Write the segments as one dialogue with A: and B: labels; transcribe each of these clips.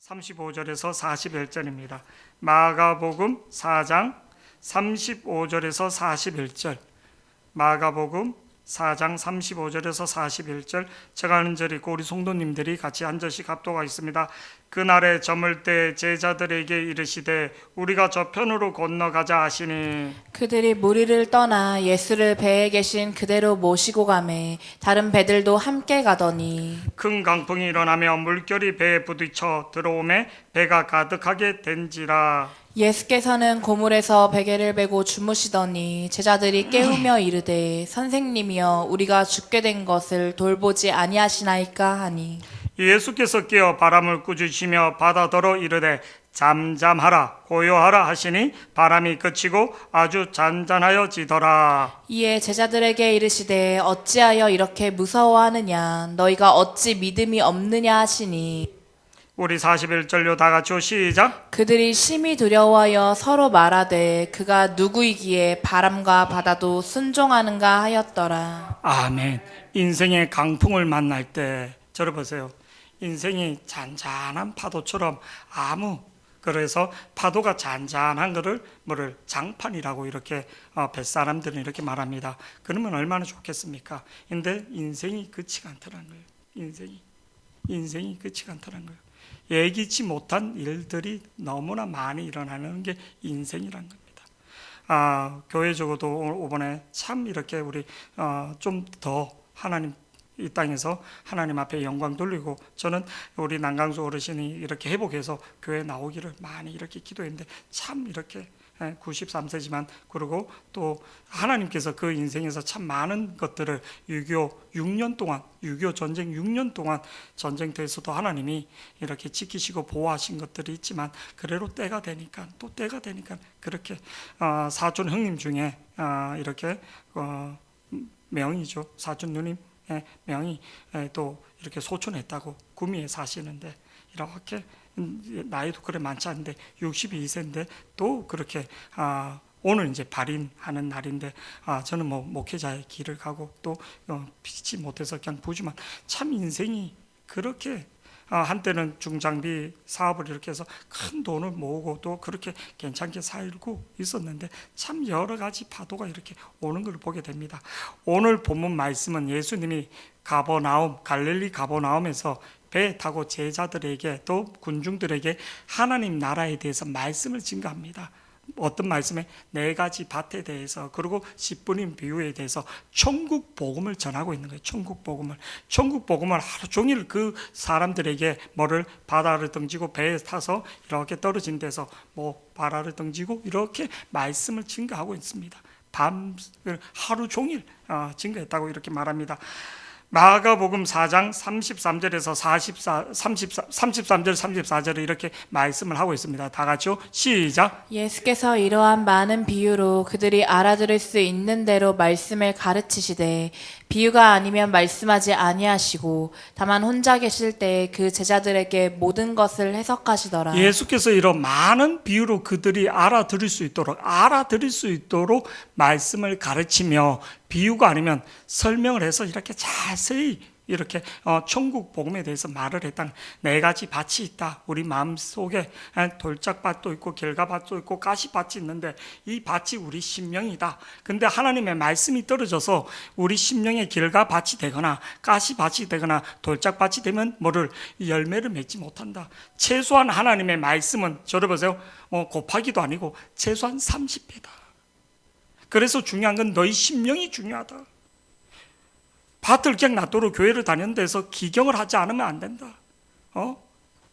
A: 35절에서 41절입니다. 마가복음 4장 35절에서 41절. 마가복음 4장 35절에서 41절. 제가 하는 절 있고 우리 성도님들이 같이 한 절씩 합독하겠습니다. 그날에 저물 때 제자들에게 이르시되 우리가 저편으로 건너가자 하시니
B: 그들이 무리를 떠나 예수를 배에 계신 그대로 모시고 가매 다른 배들도 함께 가더니
A: 큰 강풍이 일어나며 물결이 배에 부딪혀 들어오매 배가 가득하게 된지라.
B: 예수께서는 고물에서 베개를 베고 주무시더니 제자들이 깨우며 이르되 선생님이여 우리가 죽게 된 것을 돌보지 아니하시나이까 하니
A: 예수께서 깨어 바람을 꾸짖으시며 바다더러 이르되 잠잠하라 고요하라 하시니 바람이 그치고 아주 잔잔하여지더라.
B: 이에 제자들에게 이르시되 어찌하여 이렇게 무서워하느냐 너희가 어찌 믿음이 없느냐 하시니
A: 우리 41절요 다 같이요 시작.
B: 그들이 심히 두려워하여 서로 말하되 그가 누구이기에 바람과 바다도 순종하는가 하였더라.
A: 아멘. 인생의 강풍을 만날 때 저를 보세요. 인생이 잔잔한 파도처럼 그래서 파도가 잔잔한 거를 뭐를 장판이라고 이렇게 뱃사람들은 이렇게 말합니다. 그러면 얼마나 좋겠습니까? 근데 인생이 끝이 않더라는 거예요. 인생이 끝이 않더라는 거예요. 예기치 못한 일들이 너무나 많이 일어나는 게 인생이란 겁니다. 교회 적어도 이번에 참 이렇게 우리 좀 더 하나님 이 땅에서 하나님 앞에 영광 돌리고 저는 우리 남강수 어르신이 이렇게 회복해서 교회 나오기를 많이 이렇게 기도했는데 참 이렇게 93세지만 그리고 또 하나님께서 그 인생에서 참 많은 것들을 6.25 전쟁 6년 동안 전쟁터에서도 하나님이 이렇게 지키시고 보호하신 것들이 있지만 그래도 때가 되니까 그렇게 사촌 형님 중에 이렇게 명이죠. 사촌 누님 명이 또 이렇게 소촌했다고 구미에 사시는데 이렇게 나이도 그래 많지 않은데 62세인데 또 그렇게 오늘 이제 발인하는 날인데 저는 뭐 목회자의 길을 가고 또 피치 못해서 그냥 보지만 참 인생이 그렇게 한때는 중장비 사업을 이렇게 해서 큰 돈을 모으고 또 그렇게 괜찮게 살고 있었는데 참 여러 가지 파도가 이렇게 오는 걸 보게 됩니다. 오늘 본문 말씀은 예수님이 갈릴리 가버나움에서 배 타고 제자들에게 또 군중들에게 하나님 나라에 대해서 말씀을 증거합니다. 어떤 말씀에 4가지 밭에 대해서 그리고 10분인 비유에 대해서 천국 복음을 전하고 있는 거예요. 천국 복음을 하루 종일 그 사람들에게 바다를 등지고 배에 타서 이렇게 떨어진 데서 바다를 등지고 이렇게 말씀을 증거하고 있습니다. 하루 종일 증거했다고 이렇게 말합니다. 마가복음 4장 33절에서 33절 34절에 이렇게 말씀을 하고 있습니다. 다 같이요 시작.
B: 예수께서 이러한 많은 비유로 그들이 알아들을 수 있는 대로 말씀을 가르치시되 비유가 아니면 말씀하지 아니하시고 다만 혼자 계실 때 그 제자들에게 모든 것을 해석하시더라.
A: 예수께서 이런 많은 비유로 그들이 알아들을 수 있도록 말씀을 가르치며 비유가 아니면 설명을 해서 이렇게 자세히 이렇게 천국 복음에 대해서 말을 했다는 4가지 밭이 있다. 우리 마음속에 돌짝밭도 있고 결과밭도 있고 가시밭이 있는데 이 밭이 우리 심령이다. 근데 하나님의 말씀이 떨어져서 우리 심령의 결과밭이 되거나 가시밭이 되거나 돌짝밭이 되면 열매를 맺지 못한다. 최소한 하나님의 말씀은 저를 보세요. 곱하기도 아니고 최소한 30배다. 그래서 중요한 건 너희 심령이 중요하다. 밭을 그냥 놔두고 교회를 다니는 데서 기경을 하지 않으면 안 된다.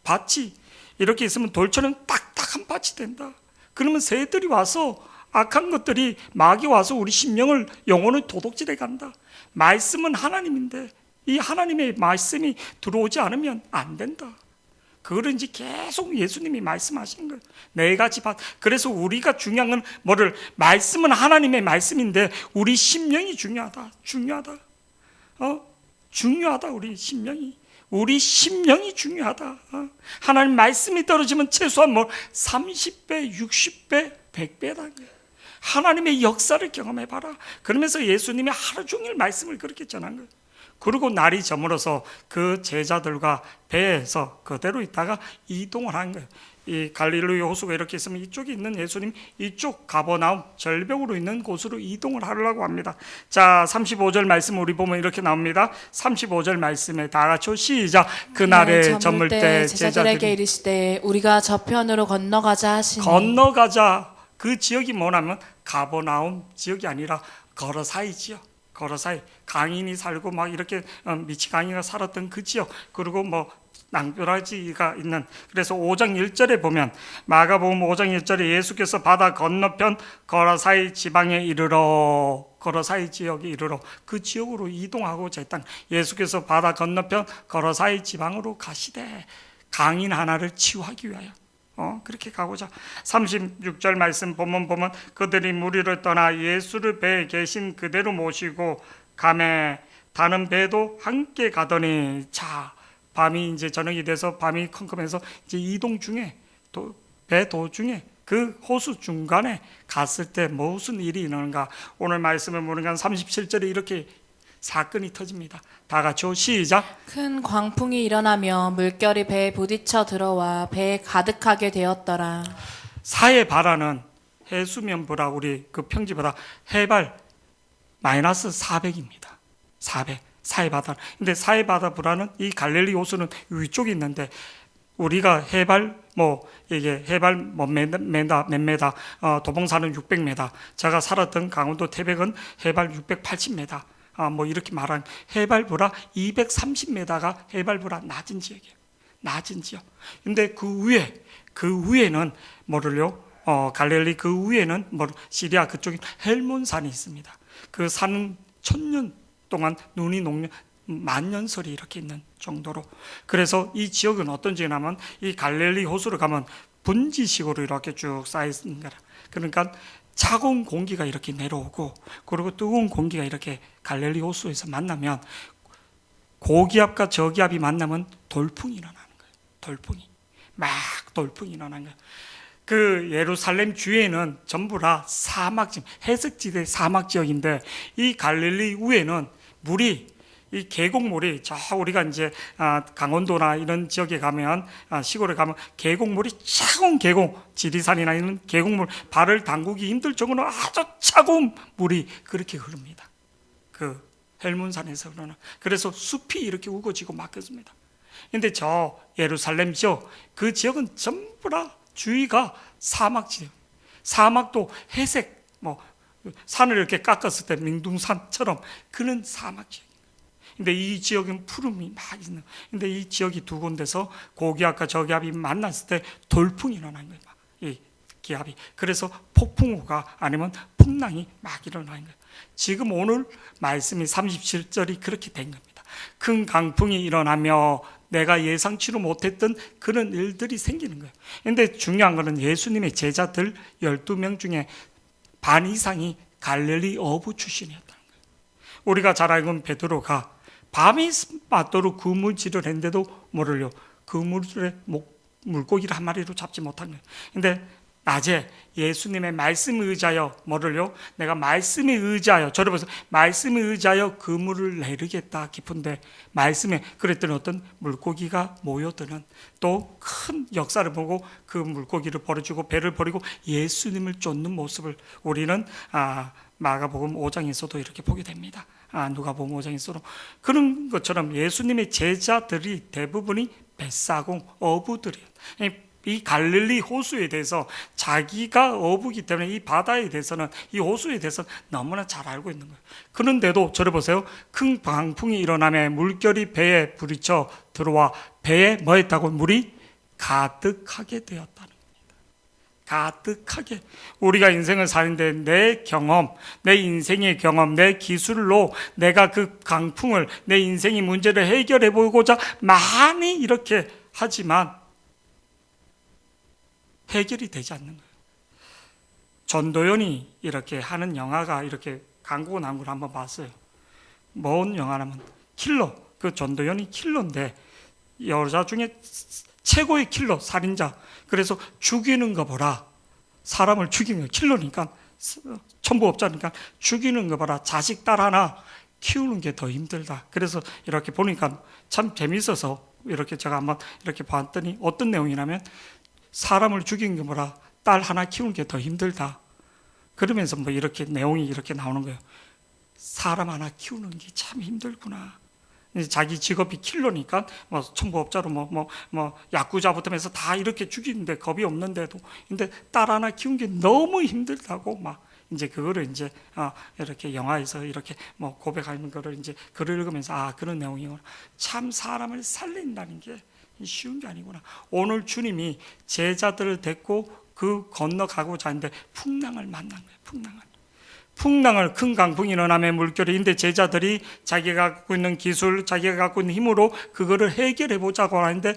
A: 밭이 이렇게 있으면 돌처럼 딱딱한 밭이 된다. 그러면 새들이 와서 악한 것들이 마귀 와서 우리 심령을 영혼을 도둑질해 간다. 말씀은 하나님인데 이 하나님의 말씀이 들어오지 않으면 안 된다. 그걸 이제 계속 예수님이 말씀하시는 거예요. 4가지 밭. 그래서 우리가 중요한 건 말씀은 하나님의 말씀인데 우리 심령이 중요하다. 중요하다. 우리 심령이 중요하다. 하나님 말씀이 떨어지면 최소한 30배, 60배, 100배다. 하나님의 역사를 경험해봐라. 그러면서 예수님이 하루 종일 말씀을 그렇게 전한 거예요. 그리고 날이 저물어서 그 제자들과 배에서 그대로 있다가 이동을 한 거예요. 이 갈릴리 호수가 이렇게 있으면 이쪽에 있는 예수님 이쪽 가버나움 절벽으로 있는 곳으로 이동을 하려고 합니다. 자, 35절 말씀 우리 보면 이렇게 나옵니다. 35절 말씀에 다 같이 시작. 그날에 저물 때
B: 제자들에게 이르시되 우리가 저편으로 건너가자 하시니.
A: 건너가자. 그 지역이 뭐냐면 가버나움 지역이 아니라 거러사이 지역. 거러사이 강인이 살고 막 이렇게 미치광이가 살았던 그 지역. 그리고 뭐 낭떠러지가 있는, 그래서 5장 1절에 보면 마가복음 5장 1절에 예수께서 바다 건너편 거라사이 지방에 이르러, 거라사이 지역에 이르러 그 지역으로 이동하고 제땅 예수께서 바다 건너편 거라사이 지방으로 가시되 강인 하나를 치유하기 위하여 그렇게 가고자. 36절 말씀 보면 그들이 무리를 떠나 예수를 배에 계신 그대로 모시고 가매 다른 배도 함께 가더니, 자, 밤이 이제 저녁이 돼서 밤이 컴컴해서 이제 이동 중에 배 도중에 그 호수 중간에 갔을 때 무슨 일이 일어나는가. 오늘 말씀을 보니까 37절에 이렇게 사건이 터집니다. 다 같이 시작.
B: 큰 광풍이 일어나며 물결이 배에 부딪혀 들어와 배에 가득하게 되었더라.
A: 사해 바다는 해수면보다 우리 그 평지보다 해발 마이너스 400입니다. 400. 사해바다. 근데 사해바다보다는 이 갈릴리 호수는 위쪽에 있는데 우리가 해발 이게 해발 몇 메다, 도봉산은 600m, 제가 살았던 강원도 태백은 해발 680m, 이렇게 말한 해발보다 230m가 해발보다 낮은 지역이에요. 낮은 지역. 근데 그 위에는 뭐를요? 갈릴리 그 위에는 시리아 그쪽에 헬몬산이 있습니다. 그 산은 1000년 동안 눈이 녹면 만년설이 이렇게 있는 정도로. 그래서 이 지역은 어떤 지역이냐면 이 갈릴리 호수를 가면 분지식으로 이렇게 쭉 쌓여있는 거라. 그러니까 차가운 공기가 이렇게 내려오고 그리고 뜨거운 공기가 이렇게 갈릴리 호수에서 만나면 고기압과 저기압이 만나면 돌풍이 일어나는 거예요. 돌풍이 일어나는 거예요. 그 예루살렘 주위에는 전부 다 사막지, 해석지대 사막지역인데 이 갈릴리 위에는 이 계곡물이 우리가 이제 강원도나 이런 지역에 가면 시골에 가면 계곡물이 차가운 계곡, 지리산이나 이런 계곡물 발을 담그기 힘들 정도로 아주 차가운 물이 그렇게 흐릅니다. 그 헬몬산에서 그러나. 그래서 숲이 이렇게 우거지고 막혔습니다. 근데 저 예루살렘 지역, 그 지역은 전부 다 주위가 사막지역. 사막도 회색, 산을 이렇게 깎았을 때 민둥산처럼 그런 사막지역입니다. 근데 이 지역은 푸름이 많이 있는. 근데 이 지역이 두 군데서 고기압과 저기압이 만났을 때 돌풍이 일어나는 거예요. 이 기압이. 그래서 폭풍우가 아니면 풍랑이 막 일어나는 거예요. 지금 오늘 말씀이 37절이 그렇게 된 겁니다. 큰 강풍이 일어나며 내가 예상치도 못했던 그런 일들이 생기는 거예요. 근데 중요한 거는 예수님의 제자들 12명 중에 반 이상이 갈릴리 어부 출신이었다는 거예요. 우리가 잘 알고 있는 베드로가 밤이 맞도록 그물질을 했는데도 그 물에 물고기를 한 마리로 잡지 못한 거예요. 근데 낮에 예수님의 말씀에 의지하여 내가 말씀에 의지하여, 저를 보세요. 말씀에 의지하여 그물을 내리겠다 깊은데 말씀에 그랬더니 어떤 물고기가 모여드는 또 큰 역사를 보고 그 물고기를 버려주고 배를 버리고 예수님을 쫓는 모습을 우리는 마가복음 5장에서도 이렇게 보게 됩니다. 누가복음 5장에서도 그런 것처럼 예수님의 제자들이 대부분이 뱃사공 어부들이에요. 이 갈릴리 호수에 대해서 자기가 어부기 때문에 이 바다에 대해서는, 이 호수에 대해서는 너무나 잘 알고 있는 거예요. 그런데도 저를 보세요. 큰 강풍이 일어나며 물결이 배에 부딪혀 들어와 배에 뭐했다고? 물이 가득하게 되었다는 겁니다. 가득하게. 우리가 인생을 사는데 내 경험, 내 인생의 경험, 내 기술로 내가 그 강풍을, 내 인생의 문제를 해결해 보고자 많이 이렇게 하지만 해결이 되지 않는 거예요. 전도연이 이렇게 하는 영화가 이렇게 광고 나온 걸 한번 봤어요. 뭔 영화냐면 킬러. 그 전도연이 킬러인데 여자 중에 최고의 킬러, 살인자. 그래서 죽이는 거 보라. 사람을 죽이는 거. 킬러니까 천부업자니까 죽이는 거 봐라. 자식 딸 하나 키우는 게 더 힘들다. 그래서 이렇게 보니까 참 재밌어서 이렇게 제가 한번 이렇게 봤더니 어떤 내용이냐면 사람을 죽이는 게 뭐라 딸 하나 키우는 게 더 힘들다. 그러면서 뭐 이렇게 내용이 이렇게 나오는 거예요. 사람 하나 키우는 게 참 힘들구나. 자기 직업이 킬러니까 뭐 청부업자로 뭐 야구자부터 해서 다 이렇게 죽이는데 겁이 없는데도 근데 딸 하나 키우는 게 너무 힘들다고 막 이제 그거를 이제 이렇게 영화에서 이렇게 뭐 고백하는 거를 이제 글을 읽으면서 그런 내용이구나. 참 사람을 살린다는 게 쉬운 게 아니구나. 오늘 주님이 제자들을 데리고 그 건너가고자 하는데 풍랑을 만난 거예요. 풍랑을 큰 강풍이 일어나며 물결인데 제자들이 자기가 갖고 있는 기술, 자기가 갖고 있는 힘으로 그거를 해결해 보자고 하는데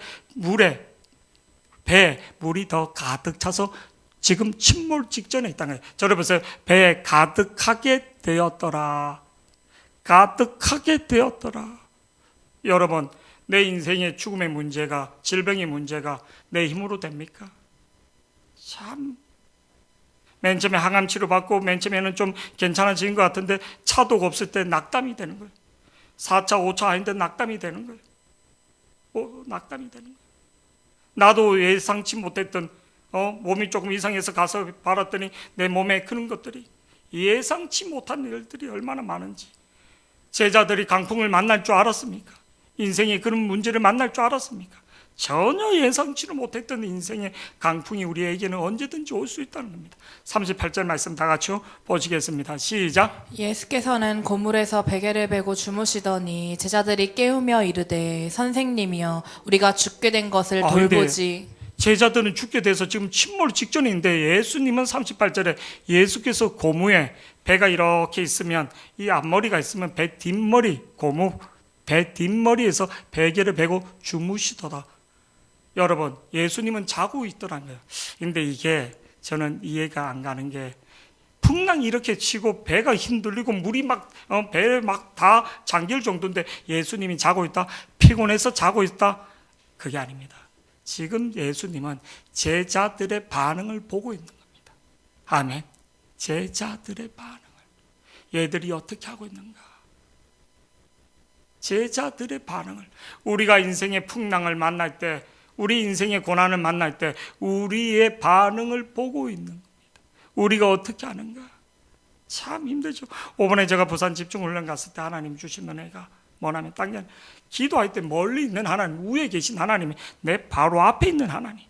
A: 배에 물이 더 가득 차서 지금 침몰 직전에 있다는 거예요. 저를 보세요. 배에 가득하게 되었더라. 가득하게 되었더라. 여러분, 내 인생의 죽음의 문제가, 질병의 문제가 내 힘으로 됩니까? 참. 맨 처음에 항암 치료 받고 맨 처음에는 좀 괜찮아진 것 같은데 차도가 없을 때 낙담이 되는 거예요. 4차, 5차 아닌데 낙담이 되는 거예요. 낙담이 되는 거예요. 나도 예상치 못했던 몸이 조금 이상해서 가서 바랐더니 내 몸에 그런 것들이 예상치 못한 일들이 얼마나 많은지. 제자들이 강풍을 만날 줄 알았습니까? 인생에 그런 문제를 만날 줄 알았습니까? 전혀 예상치를 못했던 인생의 강풍이 우리에게는 언제든지 올 수 있다는 겁니다. 38절 말씀 다 같이 보시겠습니다. 시작.
B: 예수께서는 고물에서 베개를 베고 주무시더니 제자들이 깨우며 이르되 선생님이여 우리가 죽게 된 것을 돌보지.
A: 제자들은 죽게 돼서 지금 침몰 직전인데 예수님은 38절에 예수께서 고무에 배가 이렇게 있으면 이 앞머리가 있으면 배 뒷머리 고무 배 뒷머리에서 베개를 베고 주무시더라. 여러분, 예수님은 자고 있더라는 거예요. 근데 이게 저는 이해가 안 가는 게 풍랑이 이렇게 치고 배가 흔들리고 물이 배에 막 다 잠길 정도인데 예수님이 자고 있다? 피곤해서 자고 있다? 그게 아닙니다. 지금 예수님은 제자들의 반응을 보고 있는 겁니다. 아멘. 제자들의 반응을. 얘들이 어떻게 하고 있는가? 제자들의 반응을. 우리가 인생의 풍랑을 만날 때, 우리 인생의 고난을 만날 때 우리의 반응을 보고 있는 겁니다. 우리가 어떻게 하는가? 참 힘들죠. 이번에 제가 부산 집중훈련 갔을 때 하나님 주신 은혜가 뭐냐면 당연 기도할 때 멀리 있는 하나님, 위에 계신 하나님이 내 바로 앞에 있는 하나님.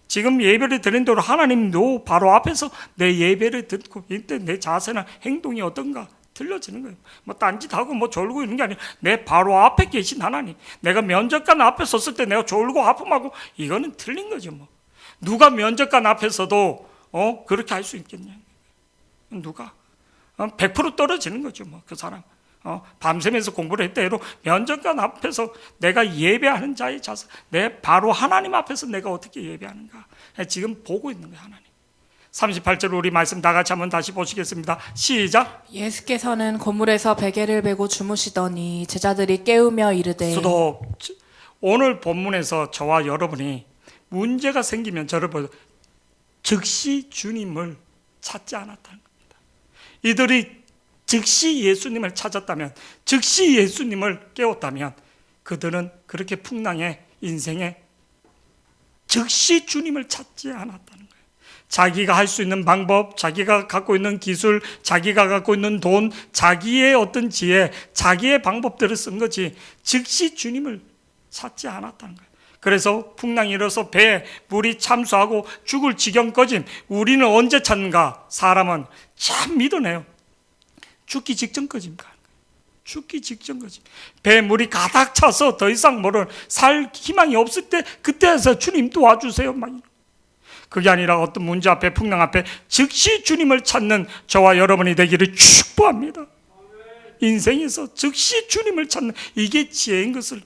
A: 지금 예배를 드린 대로 하나님도 바로 앞에서 내 예배를 듣고 이때 내 자세나 행동이 어떤가 들려지는 거예요. 뭐 딴짓하고 뭐 졸고 있는 게 아니라 내 바로 앞에 계신 하나님. 내가 면접관 앞에 섰을 때 내가 졸고 아픔하고 이거는 틀린 거죠. 뭐 누가 면접관 앞에서도 그렇게 할 수 있겠냐? 누가 100% 떨어지는 거죠. 뭐 그 사람 밤새면서 공부를 했대로 면접관 앞에서 내가 예배하는 자의 자세, 내 바로 하나님 앞에서 내가 어떻게 예배하는가 지금 보고 있는 거예요. 하나님. 38절 우리 말씀 다 같이 한번 다시 보시겠습니다. 시작.
B: 예수께서는 고물에서 베개를 베고 주무시더니 제자들이 깨우며 이르되.
A: 오늘 본문에서 저와 여러분이 문제가 생기면 저를 보여 즉시 주님을 찾지 않았다는 겁니다. 이들이 즉시 예수님을 찾았다면, 즉시 예수님을 깨웠다면 그들은 그렇게 풍랑의 인생에 즉시 주님을 찾지 않았다는 거예요. 자기가 할 수 있는 방법, 자기가 갖고 있는 기술, 자기가 갖고 있는 돈, 자기의 어떤 지혜, 자기의 방법들을 쓴 거지 즉시 주님을 찾지 않았다는 거예요. 그래서 풍랑이 일어서 배에 물이 참수하고 죽을 지경까지 우리는 언제 찾는가? 사람은 참 믿어내요. 죽기 직전까지입니다. 죽기 직전까지. 배에 물이 가득 차서 더 이상 살 희망이 없을 때 그때에서 주님 도와주세요. 그게 아니라 어떤 문제 앞에 풍랑 앞에 즉시 주님을 찾는 저와 여러분이 되기를 축복합니다. 인생에서 즉시 주님을 찾는 이게 지혜인 것을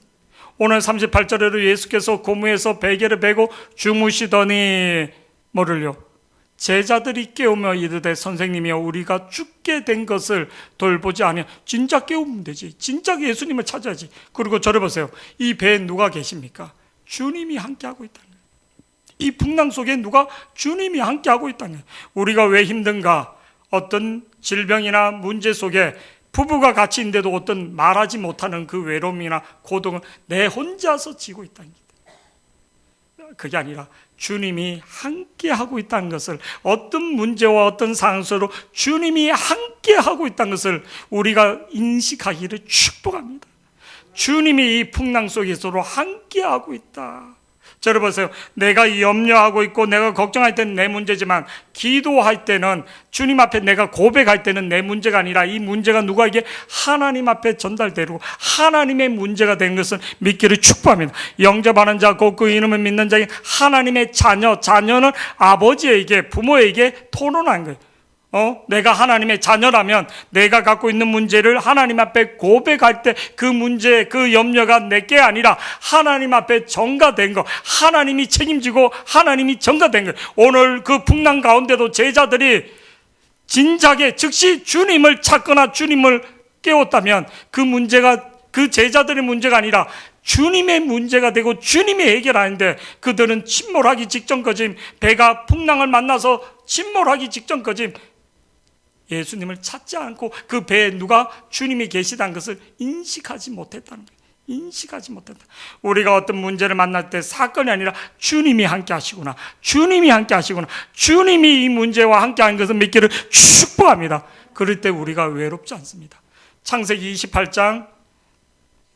A: 오늘 38절에도 예수께서 고무에서 베개를 베고 주무시더니 뭐를요? 제자들이 깨우며 이르되 선생님이여 우리가 죽게 된 것을 돌보지 아니하. 진짜 깨우면 되지. 진짜 예수님을 찾아야지. 그리고 저를 보세요. 이 배에 누가 계십니까? 주님이 함께하고 있다는 거예요. 이 풍랑 속에 누가? 주님이 함께하고 있다는 거예요. 우리가 왜 힘든가? 어떤 질병이나 문제 속에 부부가 같이 있는데도 어떤 말하지 못하는 그 외로움이나 고통을 내 혼자서 지고 있다는 게, 그게 아니라 주님이 함께하고 있다는 것을, 어떤 문제와 어떤 상황 속으로 주님이 함께하고 있다는 것을 우리가 인식하기를 축복합니다. 주님이 이 풍랑 속에서도 함께하고 있다. 저를 보세요. 내가 염려하고 있고 내가 걱정할 때는 내 문제지만, 기도할 때는, 주님 앞에 내가 고백할 때는 내 문제가 아니라 이 문제가 누구에게? 하나님 앞에 전달되고 하나님의 문제가 된 것을 믿기를 축복합니다. 영접하는 자 곧 그 이름을 믿는 자인 하나님의 자녀, 자녀는 아버지에게, 부모에게 토론한 거예요. 내가 하나님의 자녀라면 내가 갖고 있는 문제를 하나님 앞에 고백할 때 그 문제, 그 염려가 내게 아니라 하나님 앞에 전가된 거, 하나님이 책임지고 하나님이 전가된 거. 오늘 그 풍랑 가운데도 제자들이 진작에 즉시 주님을 찾거나 주님을 깨웠다면 그 문제가 그 제자들의 문제가 아니라 주님의 문제가 되고 주님이 해결하는데, 그들은 침몰하기 직전까지, 배가 풍랑을 만나서 침몰하기 직전까지 예수님을 찾지 않고 그 배에 누가 주님이 계시다는 것을 인식하지 못했다는 거예요. 인식하지 못했다. 우리가 어떤 문제를 만날 때 사건이 아니라 주님이 함께 하시구나, 주님이 함께 하시구나, 주님이 이 문제와 함께 하는 것을 믿기를 축복합니다. 그럴 때 우리가 외롭지 않습니다. 창세기 28장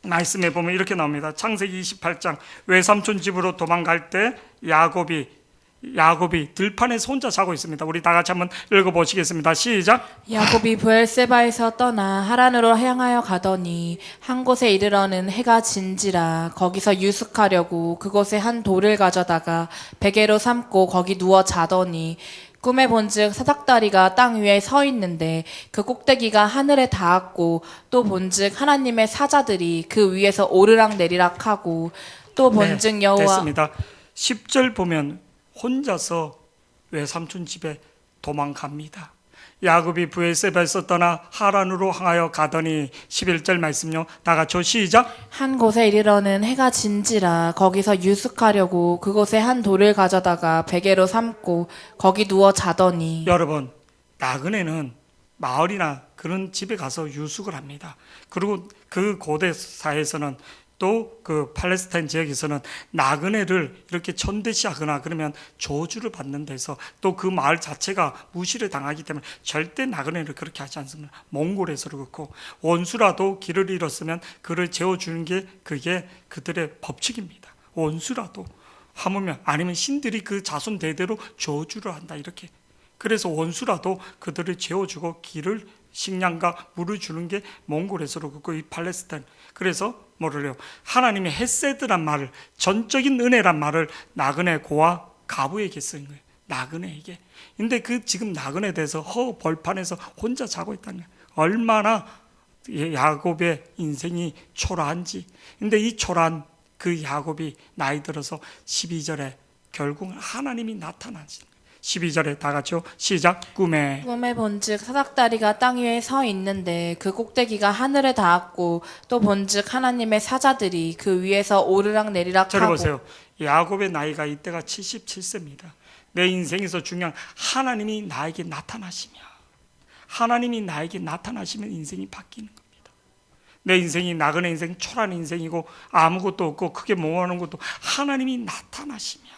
A: 말씀에 보면 이렇게 나옵니다. 창세기 28장, 외삼촌 집으로 도망갈 때 야곱이 들판에서 혼자 자고 있습니다. 우리 다 같이 한번 읽어보시겠습니다. 시작.
B: 야곱이 브엘세바에서 떠나 하란으로 향하여 가더니 한 곳에 이르러는 해가 진지라 거기서 유숙하려고 그곳에 한 돌을 가져다가 베개로 삼고 거기 누워 자더니 꿈에 본즉 사닥다리가 땅 위에 서 있는데 그 꼭대기가 하늘에 닿았고, 또 본즉 하나님의 사자들이 그 위에서 오르락 내리락 하고, 또 본즉 여호와.
A: 됐습니다. 10절 보면 혼자서 외삼촌 집에 도망갑니다. 야곱이 브엘세바에서 떠나 하란으로 향하여 가더니, 11절 말씀요. 다 같이 시작.
B: 한 곳에 이르러는 해가 진지라 거기서 유숙하려고 그곳에 한 돌을 가져다가 베개로 삼고 거기 누워 자더니.
A: 여러분, 나그네는 마을이나 그런 집에 가서 유숙을 합니다. 그리고 그 고대 사회에서는, 또 그 팔레스타인 지역에서는 나그네를 이렇게 천대시하거나 그러면 저주를 받는 데서, 또 그 마을 자체가 무시를 당하기 때문에 절대 나그네를 그렇게 하지 않습니다. 몽골에서도 그렇고, 원수라도 길을 잃었으면 그를 재워주는 게 그게 그들의 법칙입니다. 원수라도, 하물며 아니면 신들이 그 자손 대대로 저주를 한다, 이렇게. 그래서 원수라도 그들을 재워주고 길을, 식량과 물을 주는 게 몽골에서도 그렇고 이 팔레스타인. 그래서 뭐를요? 하나님의 헤세드란 말을, 전적인 은혜란 말을 나그네 고와 가부에게 쓴 거예요. 나그네에게. 근데 그 지금 나그네 돼서 허 벌판에서 혼자 자고 있다는 거예요. 얼마나 야곱의 인생이 초라한지. 근데 이 초라한 그 야곱이 나이 들어서 12절에 결국은 하나님이 나타나지. 12절에 다 같이요. 시작. 꿈에
B: 본즉 사닥다리가 땅 위에 서 있는데 그 꼭대기가 하늘에 닿았고, 또 본즉 하나님의 사자들이 그 위에서 오르락 내리락
A: 저를
B: 하고.
A: 보세요. 야곱의 나이가 이때가 77세입니다. 내 인생에서 중요한 하나님이 나에게 나타나시면, 하나님이 나에게 나타나시면 인생이 바뀌는 겁니다. 내 인생이 나그네 인생, 초라한 인생이고 아무것도 없고 크게 모아놓은 것도, 하나님이 나타나시면.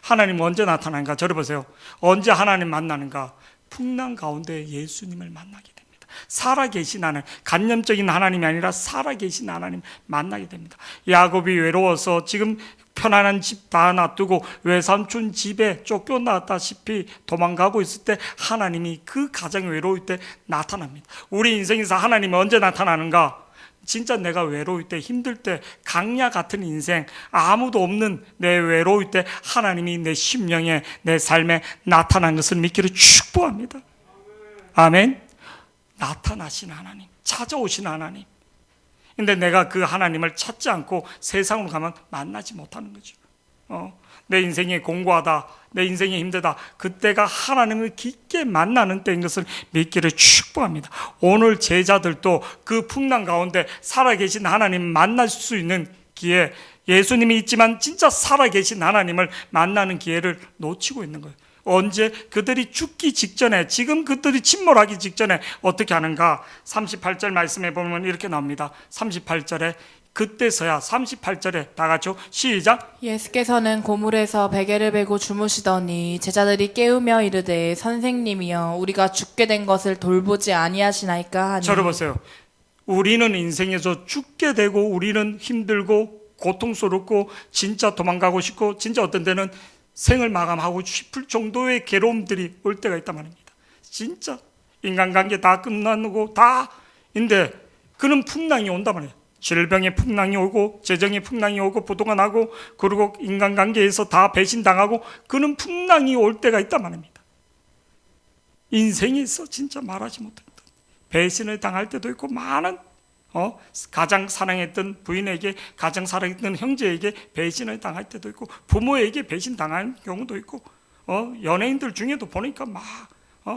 A: 하나님 언제 나타나는가? 저를 보세요. 언제 하나님 만나는가? 풍랑 가운데 예수님을 만나게 됩니다. 살아계신 하나님, 간념적인 하나님이 아니라 살아계신 하나님 만나게 됩니다. 야곱이 외로워서 지금 편안한 집 다 놔두고 외삼촌 집에 쫓겨났다시피 도망가고 있을 때 하나님이 그 가장 외로울 때 나타납니다. 우리 인생에서 하나님이 언제 나타나는가? 진짜 내가 외로울 때, 힘들 때, 강야 같은 인생, 아무도 없는 내 외로울 때 하나님이 내 심령에, 내 삶에 나타난 것을 믿기를 축복합니다. 아멘. 나타나신 하나님, 찾아오신 하나님. 근데 내가 그 하나님을 찾지 않고 세상으로 가면 만나지 못하는 거죠. 내 인생이 공고하다, 내 인생이 힘들다, 그때가 하나님을 깊게 만나는 때인 것을 믿기를 축복합니다. 오늘 제자들도 그 풍랑 가운데 살아계신 하나님 만날 수 있는 기회, 예수님이 있지만 진짜 살아계신 하나님을 만나는 기회를 놓치고 있는 거예요. 언제? 그들이 죽기 직전에, 지금 그들이 침몰하기 직전에 어떻게 하는가? 38절 말씀에 보면 이렇게 나옵니다. 38절에 그때서야, 38절에 다 같이요, 시작.
B: 예수께서는 고물에서 베개를 베고 주무시더니 제자들이 깨우며 이르되 선생님이여 우리가 죽게 된 것을 돌보지 아니하시나이까 하니.
A: 저를 보세요. 우리는 인생에서 죽게 되고 우리는 힘들고 고통스럽고 진짜 도망가고 싶고 진짜 어떤 때는 생을 마감하고 싶을 정도의 괴로움들이 올 때가 있단 말입니다. 진짜 인간관계 다 끝나고 다인데 그런 풍랑이 온단 말이에요. 질병의 풍랑이 오고 재정의 풍랑이 오고 부도가 나고 그리고 인간관계에서 다 배신당하고 그런 풍랑이 올 때가 있단 말입니다. 인생에서 진짜 말하지 못한다. 배신을 당할 때도 있고 많은 가장 사랑했던 부인에게, 가장 사랑했던 형제에게 배신을 당할 때도 있고 부모에게 배신 당할 경우도 있고 연예인들 중에도 보니까 막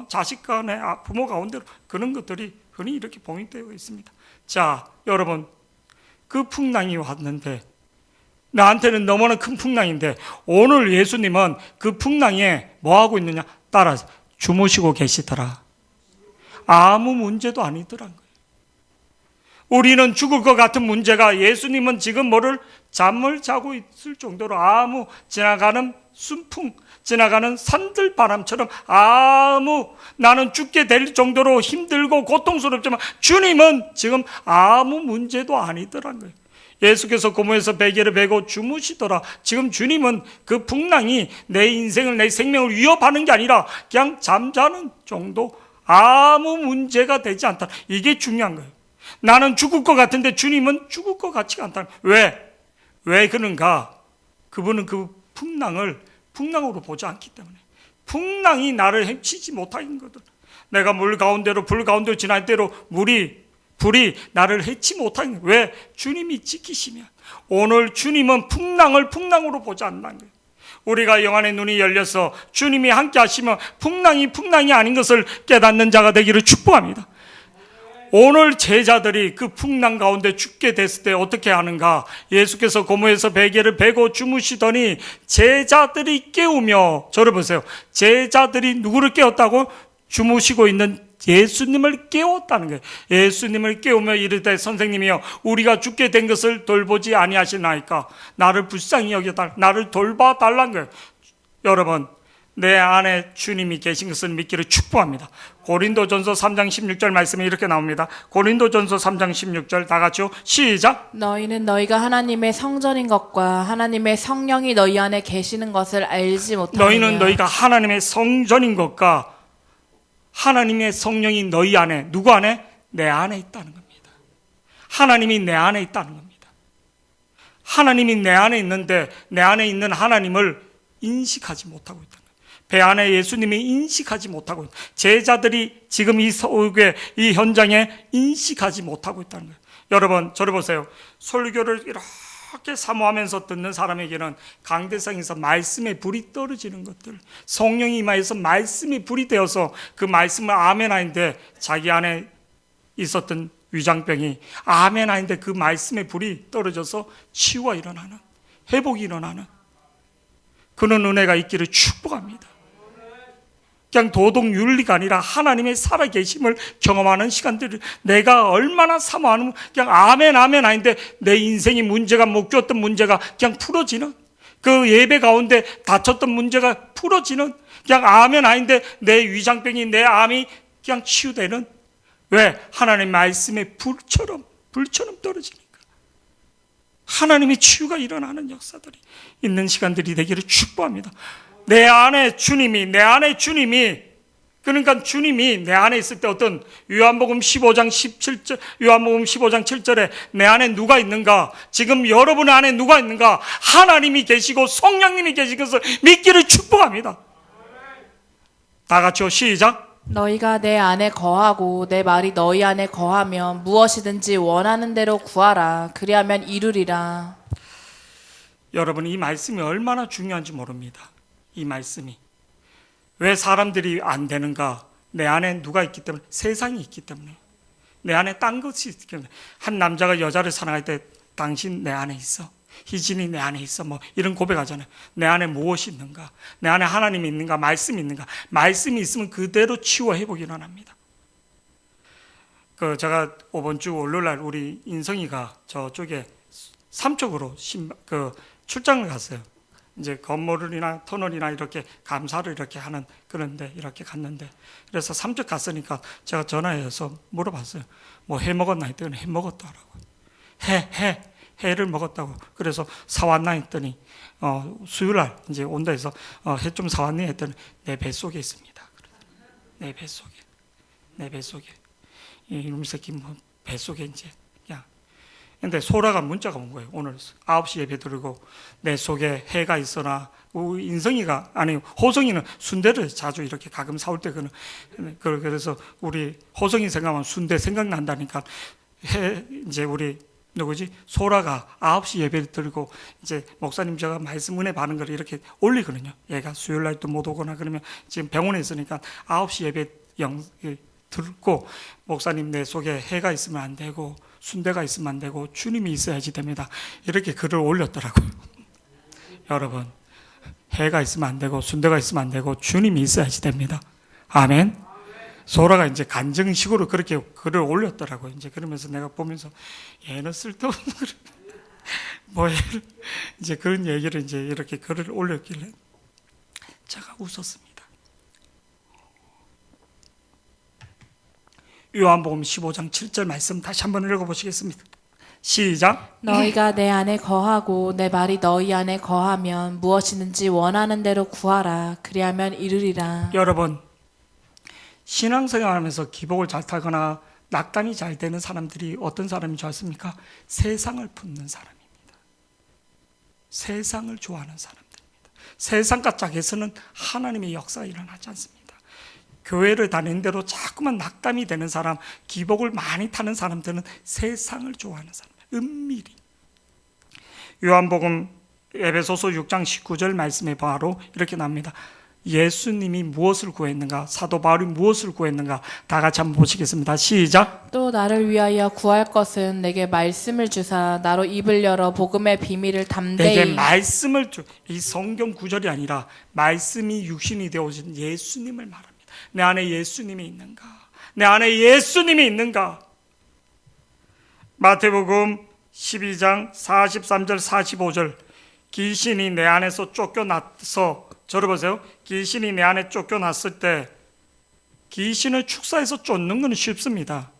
A: 자식 간에 부모 가운데로 그런 것들이 흔히 이렇게 봉인되어 있습니다. 자, 여러분, 그 풍랑이 왔는데 나한테는 너무나 큰 풍랑인데 오늘 예수님은 그 풍랑에 뭐 하고 있느냐? 따라 주무시고 계시더라. 아무 문제도 아니더란 거예요. 우리는 죽을 것 같은 문제가 예수님은 지금 잠을 자고 있을 정도로 아무 지나가는 순풍, 지나가는 산들바람처럼 나는 죽게 될 정도로 힘들고 고통스럽지만 주님은 지금 아무 문제도 아니더란 거예요. 예수께서 고모에서 베개를 베고 주무시더라. 지금 주님은 그 풍랑이 내 인생을, 내 생명을 위협하는 게 아니라 그냥 잠자는 정도, 아무 문제가 되지 않다. 이게 중요한 거예요. 나는 죽을 것 같은데 주님은 죽을 것 같지가 않다. 왜 그런가? 그분은 그 풍랑을 풍랑으로 보지 않기 때문에. 풍랑이 나를 해치지 못하는 거든. 내가 물 가운데로, 불 가운데로 지날 대로 불이 나를 해치 못하는 거예요. 왜? 주님이 지키시면. 오늘 주님은 풍랑을 풍랑으로 보지 않는다는 거예요. 우리가 영안의 눈이 열려서 주님이 함께 하시면 풍랑이 아닌 것을 깨닫는 자가 되기를 축복합니다. 오늘 제자들이 그 풍랑 가운데 죽게 됐을 때 어떻게 하는가? 예수께서 고모에서 베개를 베고 주무시더니 제자들이 깨우며, 저를 보세요. 제자들이 누구를 깨웠다고? 주무시고 있는 예수님을 깨웠다는 거예요. 예수님을 깨우며 이르되 선생님이여 우리가 죽게 된 것을 돌보지 아니하시나이까? 나를 불쌍히 여겨달라, 나를 돌봐달라는 거예요. 여러분, 내 안에 주님이 계신 것을 믿기를 축복합니다. 고린도전서 3장 16절 말씀이 이렇게 나옵니다. 고린도전서 3장 16절 다 같이요, 시작.
B: 너희는 너희가 하나님의 성전인 것과 하나님의 성령이 너희 안에 계시는 것을 알지 못하느냐.
A: 너희는 너희가 하나님의 성전인 것과 하나님의 성령이 너희 안에, 누구 안에? 내 안에 있다는 겁니다. 하나님이 내 안에 있다는 겁니다. 하나님이 내 안에 있는데 내 안에 있는 하나님을 인식하지 못하고 있다는 거예요. 배 안에 예수님이 인식하지 못하고 있다. 제자들이 지금 이 서울교회 이 현장에 인식하지 못하고 있다는 거예요. 여러분, 저를 보세요. 설교를 이렇게 사모하면서 듣는 사람에게는 강대상에서 말씀의 불이 떨어지는 것들, 성령이 임하여서 말씀이 불이 되어서 그 말씀을 아멘 하는데 자기 안에 있었던 위장병이 아멘 하는데 그 말씀의 불이 떨어져서 치유가 일어나는, 회복이 일어나는 그런 은혜가 있기를 축복합니다. 그냥 도덕 윤리가 아니라 하나님의 살아계심을 경험하는 시간들을 내가 얼마나 사모하는, 그냥 아멘 아닌데 내 인생이 문제가 묶였던 문제가 그냥 풀어지는, 그 예배 가운데 다쳤던 문제가 풀어지는, 그냥 아멘 아닌데 내 위장병이, 내 암이 그냥 치유되는. 왜? 하나님의 말씀의 불처럼 떨어지니까. 하나님의 치유가 일어나는 역사들이 있는 시간들이 되기를 축복합니다. 내 안에 주님이, 그러니까 주님이 내 안에 있을 때 어떤, 요한복음 15장 7절에 내 안에 누가 있는가? 지금 여러분 안에 누가 있는가? 하나님이 계시고 성령님이 계신 것을 믿기를 축복합니다. 다 같이요, 시작.
B: 너희가 내 안에 거하고 내 말이 너희 안에 거하면 무엇이든지 원하는 대로 구하라. 그리하면 이루리라.
A: 여러분, 이 말씀이 얼마나 중요한지 모릅니다. 이 말씀이 왜 사람들이 안 되는가? 내 안에 누가 있기 때문에, 세상이 있기 때문에, 내 안에 딴 것이 있기 때문에. 한 남자가 여자를 사랑할 때 당신 내 안에 있어. 희진이 내 안에 있어. 뭐 이런 고백하잖아요. 내 안에 무엇이 있는가? 내 안에 하나님이 있는가? 말씀이 있는가? 말씀이 있으면 그대로 치유와 회복이 일어납니다. 제가 이번 주 월요일 날 우리 인성이가 저쪽에 삼척으로 출장을 갔어요. 이제 건물이나 터널이나 이렇게 감사를 이렇게 하는 그런데 이렇게 갔는데, 그래서 삼척 갔으니까 제가 전화해서 물어봤어요. 뭐 해 먹었나 했더니 해 먹었다라고. 해를 먹었다고. 그래서 사왔나 했더니 수요일 날 이제 온다 해서 해 좀 사왔니 했더니 내 뱃속에 있습니다. 내 뱃속에 이놈 새끼 뭐 뱃속에 이제 그냥. 근데 소라가 문자가 온 거예요. 오늘 9시 예배 드리고 내 속에 해가 있어나. 우리 인성이가 아니 호성이는 순대를 자주 이렇게 가끔 사올 때 그래서 우리 호성이 생각하면 순대 생각난다니까. 이제 우리 누구지? 소라가 9시 예배를 드리고 이제 목사님 제가 말씀 은혜 받는 걸 이렇게 올리거든요. 얘가 수요일 날도 못 오거나 그러면 지금 병원에 있으니까 9시 예배 듣고 목사님 내 속에 해가 있으면 안 되고 순대가 있으면 안 되고 주님이 있어야지 됩니다. 이렇게 글을 올렸더라고요. 여러분, 해가 있으면 안 되고 순대가 있으면 안 되고 주님이 있어야지 됩니다. 아멘. 소라가 이제 간증식으로 그렇게 글을 올렸더라고요. 이제 그러면서 내가 보면서 얘는 쓸데없는 뭐 이제 그런 얘기를 이제 이렇게 글을 올렸길래 제가 웃었습니다. 요한복음 15장 7절 말씀 다시 한번 읽어보시겠습니다. 시작.
B: 너희가 내 안에 거하고 내 말이 너희 안에 거하면 무엇이든지 원하는 대로 구하라. 그리하면 이루리라. 여러분, 신앙생활하면서 기복을 잘 타거나 낙담이 잘 되는 사람들이 어떤 사람인 줄 아십니까? 세상을 품는 사람입니다. 세상을 좋아하는 사람들입니다. 세상과 짝에서는 하나님의 역사가 일어나지 않습니다. 교회를 다니는 대로 자꾸만 낙담이 되는 사람, 기복을 많이 타는 사람들은 세상을 좋아하는 사람, 은밀히. 요한복음 에베소서 6장 19절 말씀에 바로 이렇게 나옵니다. 예수님이 무엇을 구했는가? 사도 바울이 무엇을 구했는가? 다 같이 한번 보시겠습니다. 시작. 또 나를 위하여 구할 것은 내게 말씀을 주사 나로 입을 열어 복음의 비밀을 담대히.
A: 내게 말씀을 주. 이 성경 구절이 아니라 말씀이 육신이 되어진 예수님을 말합니다. 내 안에 예수님이 있는가? 내 안에 예수님이 있는가? 마태복음 12장 43절 45절. 귀신이 내 안에서 쫓겨나서, 들어보세요. 귀신이 내 안에 쫓겨났을 때 귀신을 축사해서 쫓는 건 쉽습니다.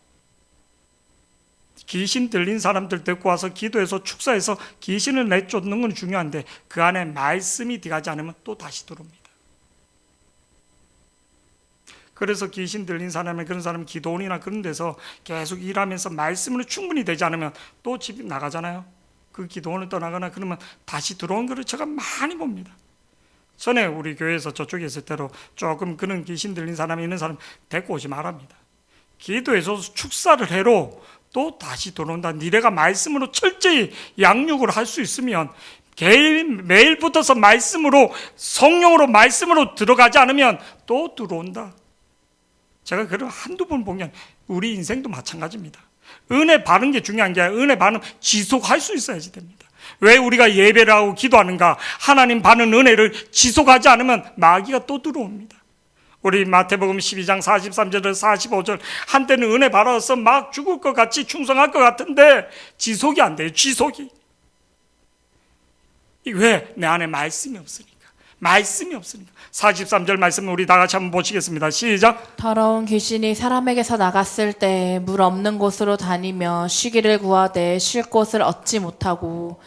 A: 귀신 들린 사람들 데리고 와서 기도해서 축사해서 귀신을 내쫓는 건 중요한데 그 안에 말씀이 들어가지 않으면 또 다시 들어옵니다. 그래서 귀신 들린 사람은 그런 사람 기도원이나 그런 데서 계속 일하면서 말씀으로 충분히 되지 않으면 또 집 나가잖아요. 그 기도원을 떠나거나 그러면 다시 들어온 것을 제가 많이 봅니다. 전에 우리 교회에서 저쪽에 있을 때로 조금 그런 귀신 들린 사람이 있는 사람 데리고 오지 말랍니다. 기도해서 축사를 해로 또 다시 들어온다. 니네가 말씀으로 철저히 양육을 할 수 있으면 매일 붙어서 말씀으로, 성령으로 말씀으로 들어가지 않으면 또 들어온다. 제가 그걸 한두 번 본 게 아니라 우리 인생도 마찬가지입니다. 은혜 받는 게 중요한 게 아니라 은혜 받으면 지속할 수 있어야지 됩니다. 왜 우리가 예배를 하고 기도하는가? 하나님 받는 은혜를 지속하지 않으면 마귀가 또 들어옵니다. 우리 마태복음 12장 43절에서 45절, 한때는 은혜 받아서 막 죽을 것 같이 충성할 것 같은데 지속이 안 돼요. 지속이. 왜? 내 안에 말씀이 없으니까. 말씀이 없으니까. 43절 말씀 우리 다 같이 한번 보시겠습니다. 시작.
B: 더러운 귀신이 사람에게서 나갔을 때 물 없는 곳으로 다니며 쉬기를 구하되 쉴 곳을 얻지 못하고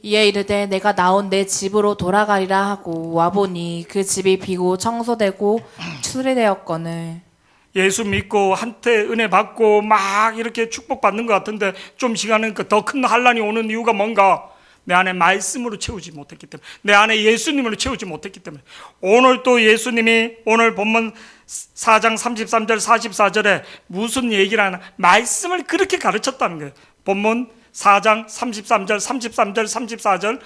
B: 이에 이르되 내가 나온 내 집으로 돌아가리라 하고 와보니 그 집이 비고 청소되고 수리되었거늘.
A: 예수 믿고 한때 은혜 받고 막 이렇게 축복받는 것 같은데 좀 시간은 더 큰 환란이 오는 이유가 뭔가? 내 안에 말씀으로 채우지 못했기 때문에, 내 안에 예수님으로 채우지 못했기 때문에. 오늘 또 예수님이 오늘 본문 4장 33절 44절에 무슨 얘기를 하나? 말씀을 그렇게 가르쳤다는 거예요. 본문 4장 33절 34절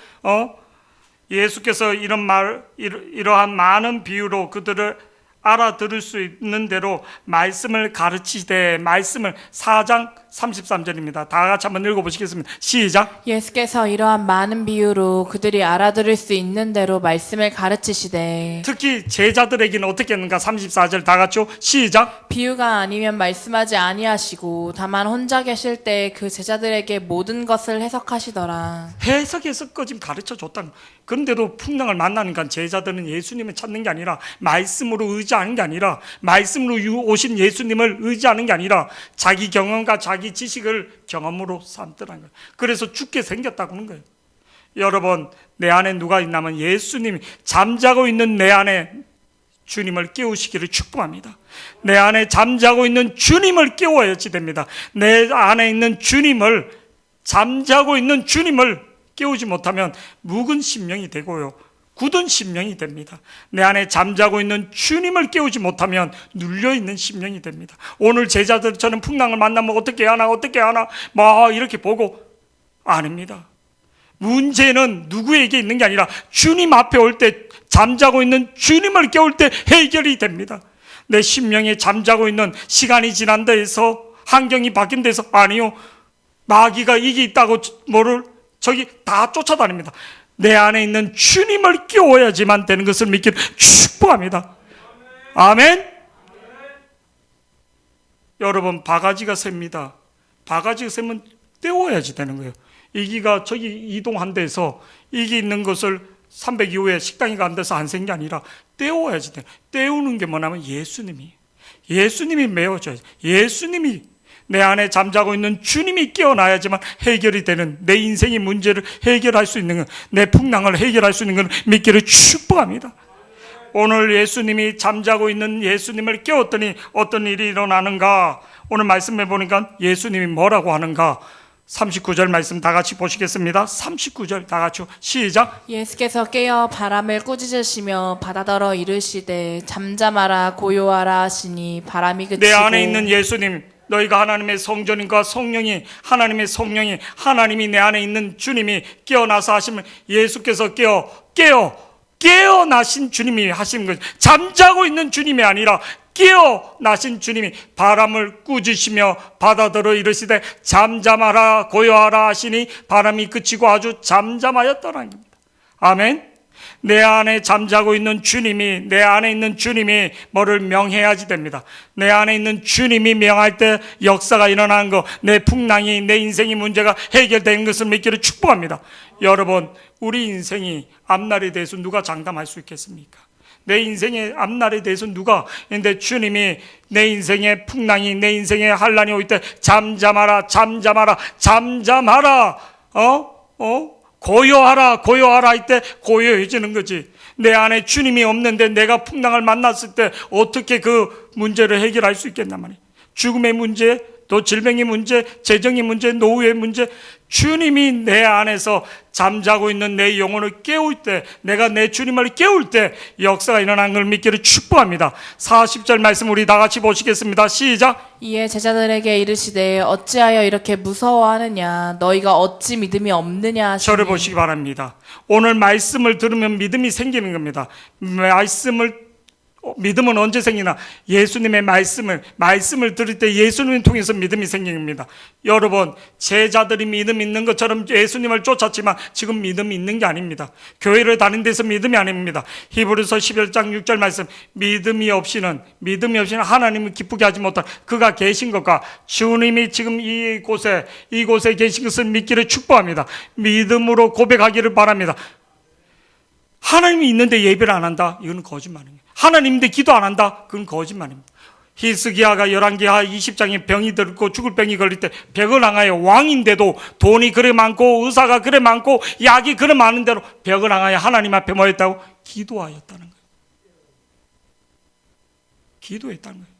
A: 예수께서 이러한 많은 비유로 그들을 알아들을 수 있는 대로 말씀을 가르치되, 말씀을 4장 33절입니다. 다 같이 한번 읽어보시겠습니다. 시작.
B: 예수께서 이러한 많은 비유로 그들이 알아들을 수 있는 대로 말씀을 가르치시되
A: 특히 제자들에게는 어떻게 했는가? 34절 다 같이요. 시작.
B: 비유가 아니면 말씀하지 아니하시고 다만 혼자 계실 때 그 제자들에게 모든 것을 해석하시더라.
A: 해석해서 지금 가르쳐 줬다는 거예요. 그런데도 풍랑을 만나니까 제자들은 예수님을 찾는 게 아니라 말씀으로 의지하는 게 아니라 말씀으로 오신 예수님을 의지하는 게 아니라 자기 경험과 자기 지식을 경험으로 삼더라는 거예요. 그래서 죽게 생겼다고 하는 거예요. 여러분, 내 안에 누가 있냐면 예수님이 잠자고 있는 내 안에 주님을 깨우시기를 축복합니다. 내 안에 잠자고 있는 주님을 깨워야지 됩니다. 내 안에 있는 주님을, 잠자고 있는 주님을 깨우지 못하면 묵은 심령이 되고요, 굳은 심령이 됩니다. 내 안에 잠자고 있는 주님을 깨우지 못하면 눌려있는 심령이 됩니다. 오늘 제자들처럼 풍랑을 만나면 어떻게 하나 막 이렇게 보고, 아닙니다. 문제는 누구에게 있는 게 아니라 주님 앞에 올 때, 잠자고 있는 주님을 깨울 때 해결이 됩니다. 내 심령에 잠자고 있는, 시간이 지난 데에서, 환경이 바뀐 데서, 아니요, 마귀가 이게 있다고 뭐를 저기 다 쫓아다닙니다. 내 안에 있는 주님을 깨워야지만 되는 것을 믿기를 축복합니다. 아멘. 여러분, 바가지가 셉니다. 바가지가 세면 떼워야지 되는 거예요. 이기가 저기 이동한 데서 이기 있는 것을 300 이후에 식당이 간 데서 안 센 게 아니라 떼워야지 돼. 떼우는 게 뭐냐면 예수님이 메워줘야지. 예수님이, 내 안에 잠자고 있는 주님이 깨어나야지만 해결이 되는, 내 인생의 문제를 해결할 수 있는 것, 내 풍랑을 해결할 수 있는 걸 믿기를 축복합니다. 오늘 예수님이, 잠자고 있는 예수님을 깨웠더니 어떤 일이 일어나는가? 오늘 말씀해 보니까 예수님이 뭐라고 하는가? 39절 말씀 다 같이 보시겠습니다. 39절 다 같이 시작.
B: 예수께서 깨어 바람을 꾸짖으시며 바다더러 이르시되 잠잠하라 고요하라 하시니 바람이 그치고.
A: 내 안에 있는 예수님, 너희가 하나님의 성전인과 성령이, 하나님의 성령이, 하나님이 내 안에 있는 주님이 깨어나서 하시면, 예수께서 깨어나신 주님이 하시는 거죠. 잠자고 있는 주님이 아니라 깨어나신 주님이 바람을 꾸짖으시며 바다더러 이르시되 잠잠하라 고요하라 하시니 바람이 그치고 아주 잠잠하였더라는 겁니다. 아멘. 내 안에 잠자고 있는 주님이, 내 안에 있는 주님이 뭐를 명해야지 됩니다. 내 안에 있는 주님이 명할 때 역사가 일어나는 거, 내 풍랑이, 내 인생의 문제가 해결되는 것을 믿기를 축복합니다. 여러분, 우리 인생이 앞날에 대해서 누가 장담할 수 있겠습니까? 내 인생의 앞날에 대해서 누가, 근데 주님이 내 인생의 풍랑이, 내 인생의 환란이 올 때 잠잠하라 고요하라 할 때 고요해지는 거지. 내 안에 주님이 없는데 내가 풍랑을 만났을 때 어떻게 그 문제를 해결할 수 있겠나 말이야. 죽음의 문제, 또 질병의 문제, 재정의 문제, 노후의 문제, 주님이 내 안에서 잠자고 있는 내 영혼을 깨울 때, 내가 내 주님을 깨울 때 역사가 일어나는 걸 믿기를 축복합니다. 40절 말씀 우리 다 같이 보시겠습니다. 시작.
B: 이에 제자들에게 이르시되 어찌하여 이렇게 무서워하느냐 너희가 어찌 믿음이 없느냐 하시니.
A: 저를 보시기 바랍니다. 오늘 말씀을 들으면 믿음이 생기는 겁니다. 믿음은 언제 생기나? 예수님의 말씀을 들을 때 예수님을 통해서 믿음이 생기는 겁니다. 여러분, 제자들이 믿음 있는 것처럼 예수님을 쫓았지만 지금 믿음이 있는 게 아닙니다. 교회를 다닌 데서 믿음이 아닙니다. 히브리서 11장 6절 말씀, 믿음이 없이는 하나님을 기쁘게 하지 못한, 그가 계신 것과 주님이 지금 이곳에 계신 것을 믿기를 축복합니다. 믿음으로 고백하기를 바랍니다. 하나님이 있는데 예배를 안 한다? 이건 거짓말입니다. 하나님인데 기도 안 한다? 그건 거짓말입니다. 히스기야가 열왕기하 20장에 병이 들고 죽을 병이 걸릴 때 벽을 향하여, 왕인데도 돈이 그래 많고 의사가 그래 많고 약이 그래 많은데도 벽을 향하여 하나님 앞에 뭐 했다고? 기도하였다는 거예요. 기도했다는 거예요.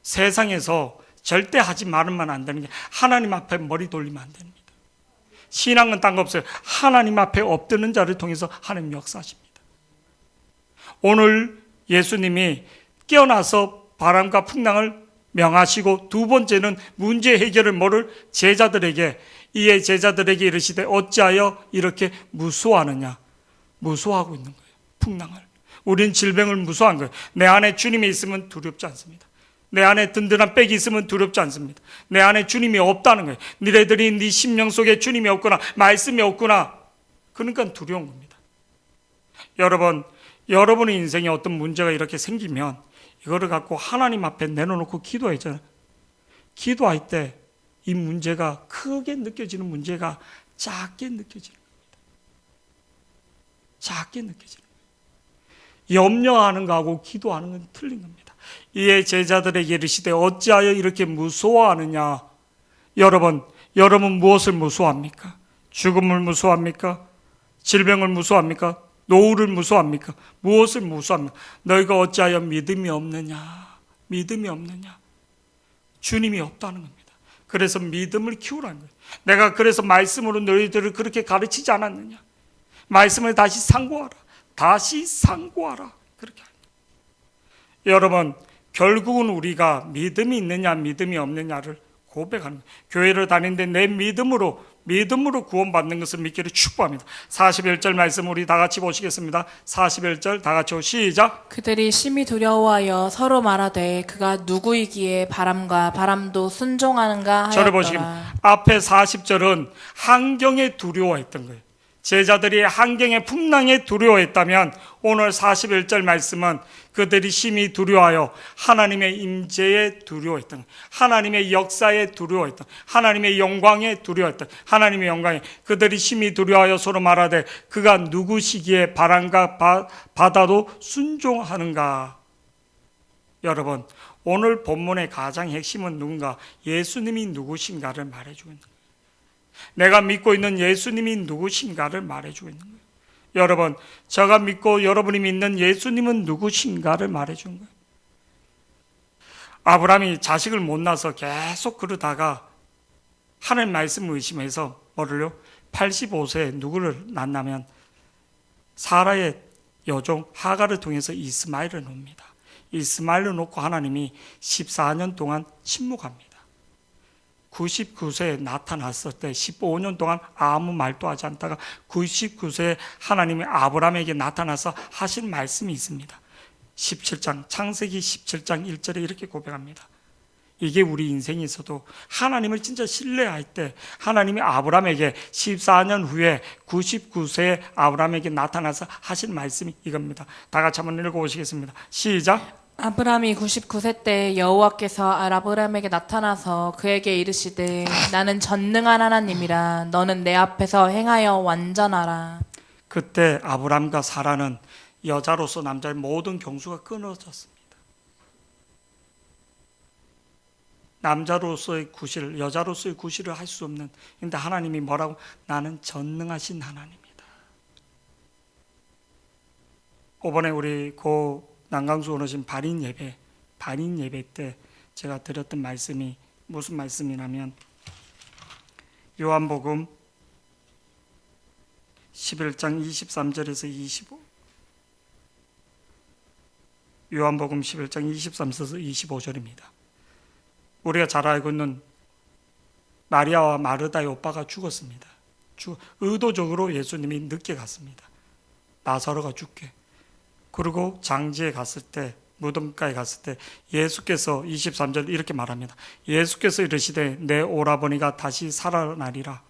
A: 세상에서 절대 하지 말으면 안 되는 게 하나님 앞에 머리 돌리면 안 됩니다. 신앙은 딴 거 없어요. 하나님 앞에 엎드는 자를 통해서 하나님 역사하십니다. 오늘 예수님이 깨어나서 바람과 풍랑을 명하시고, 두 번째는 문제 해결을 뭐를? 제자들에게, 이에 제자들에게 이르시되 어찌하여 이렇게 무서워하느냐? 무서워하고 있는 거예요. 풍랑을. 우린 질병을 무서워한 거예요. 내 안에 주님이 있으면 두렵지 않습니다. 내 안에 든든한 백이 있으면 두렵지 않습니다. 내 안에 주님이 없다는 거예요. 너희들이 네 심령 속에 주님이 없구나, 말씀이 없구나. 그러니까 두려운 겁니다. 여러분의 인생에 어떤 문제가 이렇게 생기면 이거를 갖고 하나님 앞에 내려놓고 기도하잖아요. 기도할 때 이 문제가 크게 느껴지는 문제가 작게 느껴지는 겁니다. 작게 느껴지는 거예요. 염려하는 거하고 기도하는 건 틀린 겁니다. 이에 제자들에게 이르시되 어찌하여 이렇게 무서워하느냐. 여러분 무엇을 무서워합니까? 죽음을 무서워합니까? 질병을 무서워합니까? 노후를 무서워합니까? 무엇을 무서워합니까? 너희가 어찌하여 믿음이 없느냐? 믿음이 없느냐? 주님이 없다는 겁니다. 그래서 믿음을 키우라는 거예요. 내가 그래서 말씀으로 너희들을 그렇게 가르치지 않았느냐? 말씀을 다시 상고하라. 다시 상고하라. 그렇게 합니다. 여러분, 결국은 우리가 믿음이 있느냐 믿음이 없느냐를 고백하는 거예요. 교회를 다니는데 내 믿음으로 구원받는 것을 믿기를 축복합니다. 41절 말씀 우리 다 같이 보시겠습니다. 41절 다 같이 시작.
B: 그들이 심히 두려워하여 서로 말하되 그가 누구이기에 바람도 순종하는가
A: 저를 보시면
B: 하였더라.
A: 앞에 40절은 환경에 두려워했던 거예요. 제자들이 환경의 풍랑에 두려워했다면 오늘 41절 말씀은 그들이 심히 두려워하여 하나님의 임재에 두려워했던 거예요. 하나님의 역사에 두려워했던, 하나님의 영광에 두려워했던, 하나님의 영광에 그들이 심히 두려워하여 서로 말하되 그가 누구시기에 바람과 바다도 순종하는가. 여러분, 오늘 본문의 가장 핵심은 누군가? 예수님이 누구신가를 말해주고 있는 거예요. 내가 믿고 있는 예수님이 누구신가를 말해주고 있는 거예요. 여러분, 제가 믿고 여러분이 믿는 예수님은 누구신가를 말해주는 거예요. 아브라함이 자식을 못 낳아서 계속 그러다가 하나님 말씀을 의심해서 뭐를요? 85세에 누구를 낳냐면 사라의 여종 하갈을 통해서 이스마엘을 놓습니다. 이스마엘을 놓고 하나님이 14년 동안 침묵합니다. 99세에 나타났을 때 15년 동안 아무 말도 하지 않다가 99세에 하나님이 아브라함에게 나타나서 하신 말씀이 있습니다. 17장 창세기 17장 1절에 이렇게 고백합니다. 이게 우리 인생에 있어도 하나님을 진짜 신뢰할 때 하나님이 아브라함에게 14년 후에 99세에 아브라함에게 나타나서 하신 말씀이 이겁니다. 다 같이 한번 읽어보시겠습니다. 시작.
B: 아브라함이 99세 때 여호와께서 아브라함에게 나타나서 그에게 이르시되 나는 전능한 하나님이라 너는 내 앞에서 행하여 완전하라.
A: 그때 아브라함과 사라는 여자로서 남자의 모든 경수가 끊어졌습니다. 남자로서의 구실, 여자로서의 구실을 할 수 없는, 근데 하나님이 뭐라고? 나는 전능하신 하나님이다. 이번에 우리 난강수 오르신 발인 예배 때 제가 드렸던 말씀이 무슨 말씀이냐면 요한복음 11장 23절에서 25 요한복음 11장 23절에서 25절입니다. 우리가 잘 알고 있는 마리아와 마르다의 오빠가 죽었습니다. 의도적으로 예수님이 늦게 갔습니다. 나사로가 죽게. 그리고 장지에 갔을 때, 무덤가에 갔을 때 예수께서 23절 이렇게 말합니다. 예수께서 이르시되 내 오라버니가 다시 살아나리라.